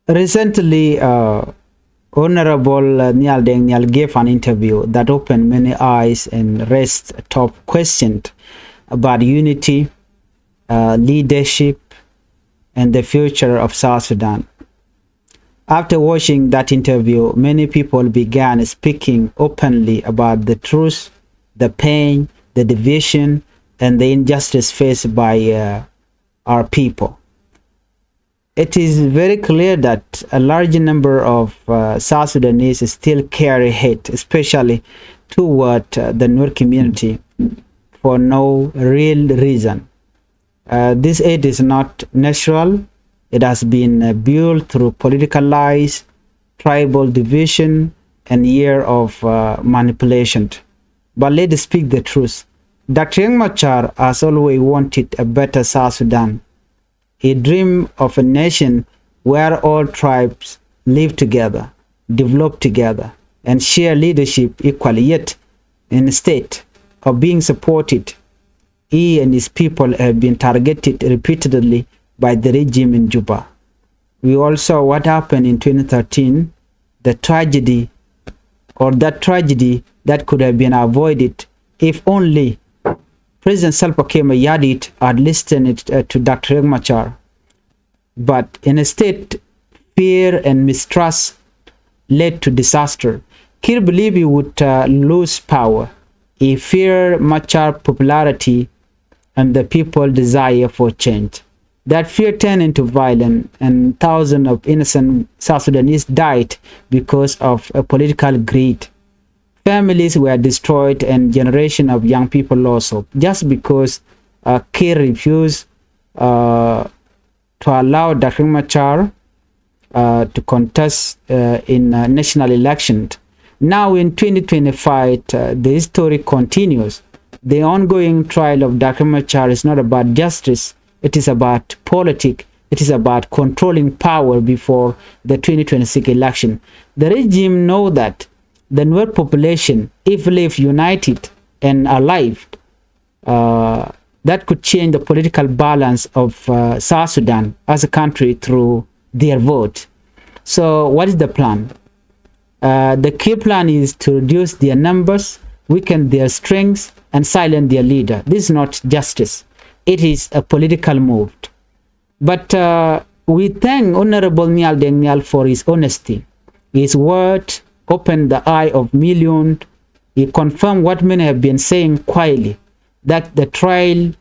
Recently, Honorable Nyal Deng Nyal gave an interview that opened many eyes and raised top questions about unity, leadership, and the future of South Sudan. After watching that interview, many people began speaking openly about the truth, the pain, the division, and the injustice faced by our people. It is very clear that a large number of South Sudanese still carry hate, especially toward the Nuer community, for no real reason. This hate is not natural. It has been built through political lies, tribal division, and year of manipulation. But let's speak the truth. Dr. Riek Machar has always wanted a better South Sudan. He dreamed of a nation where all tribes live together, develop together, and share leadership equally. Yet, instead of being supported, he and his people have been targeted repeatedly by the regime in Juba. We all saw what happened in 2013, the tragedy, or that tragedy that could have been avoided if only President Salva Kiir Mayardit had listened to Dr. Riek Machar. But instead, fear and mistrust led to disaster. Kiir believed he would lose power. He feared Machar's popularity and the people's desire for change. That fear turned into violence, and thousands of innocent South Sudanese died because of political greed. Families were destroyed and generations of young people lost hope just because Kiir refused to allow Dr. Machar to contest in national elections. Now in 2025, the story continues. The ongoing trial of Dr. Machar is not about justice. It is about politics. It is about controlling power before the 2026 election. The regime knows that the Nuer population, if left united and alive, that could change the political balance of South Sudan as a country through their vote. So what is the plan? The key plan is to reduce their numbers, weaken their strengths, and silence their leader. This is not justice. It is a political move. But we thank Honorable Nyal Deng Nyal for his honesty. His word opened the eye of millions. He confirmed what many have been saying quietly, that the trial,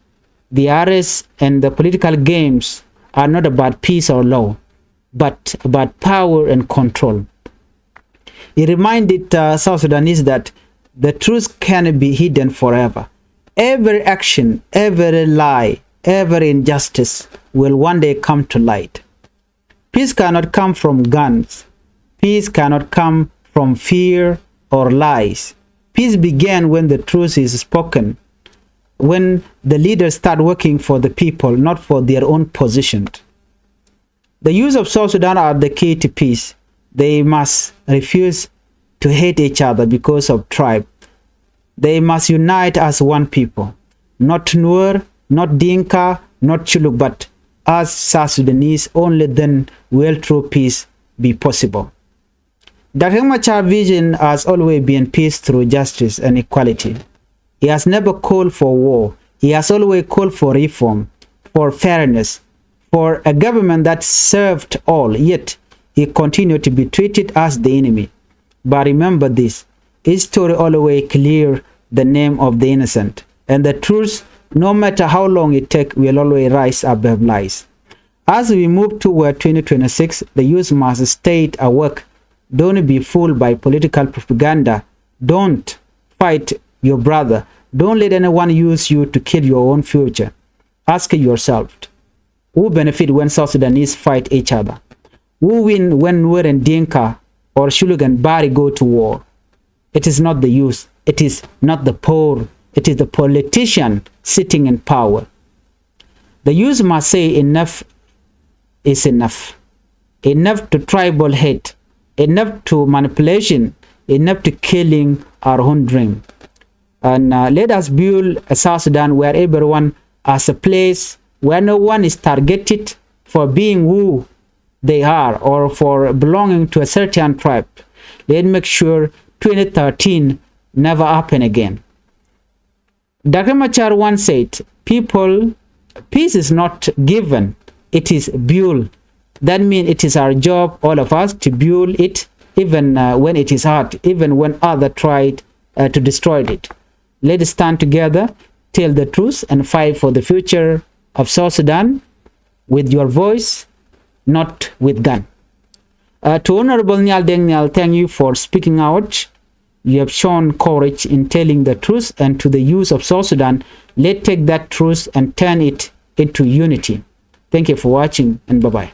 the arrests, and the political games are not about peace or law, but about power and control. He reminded South Sudanese that the truth cannot be hidden forever. Every action, every lie, every injustice will one day come to light. Peace cannot come from guns. Peace cannot come from fear or lies. Peace began when the truth is spoken, when the leaders start working for the people, not for their own position. The youth of South Sudan are the key to peace. They must refuse to hate each other because of tribe. They must unite as one people, not Nuer, not Dinka, not Chuluk, but as South Sudanese. Only then will true peace be possible. Dr. Machar's vision has always been peace through justice and equality. He has never called for war. He has always called for reform, for fairness, for a government that served all, yet he continued to be treated as the enemy. But remember this, history always clears the name of the innocent, and the truth, no matter how long it takes, will always rise above lies. As we move toward 2026, the youth must stay awake. Don't be fooled by political propaganda. Don't fight your brother. Don't let anyone use you to kill your own future. Ask yourself, who benefit when South Sudanese fight each other? Who win when Nuer and Dinka or Shuluk and Bari go to war? It is not the youth. It is not the poor. It is the politician sitting in power. The youth must say enough is enough. Enough to tribal hate. Enough to manipulation, enough to killing our own dream. And let us build a South Sudan where everyone has a place, where no one is targeted for being who they are or for belonging to a certain tribe. Let's make sure 2013 never happen again. Dr. Machar once said, peace is not given, it is built. That means it is our job, all of us, to build it, even when it is hard, even when others tried to destroy it. Let us stand together, tell the truth, and fight for the future of South Sudan with your voice, not with gun. To Honorable Nyal Deng Nyal, thank you for speaking out. You have shown courage in telling the truth, and to the youth of South Sudan, let's take that truth and turn it into unity. Thank you for watching, and bye-bye.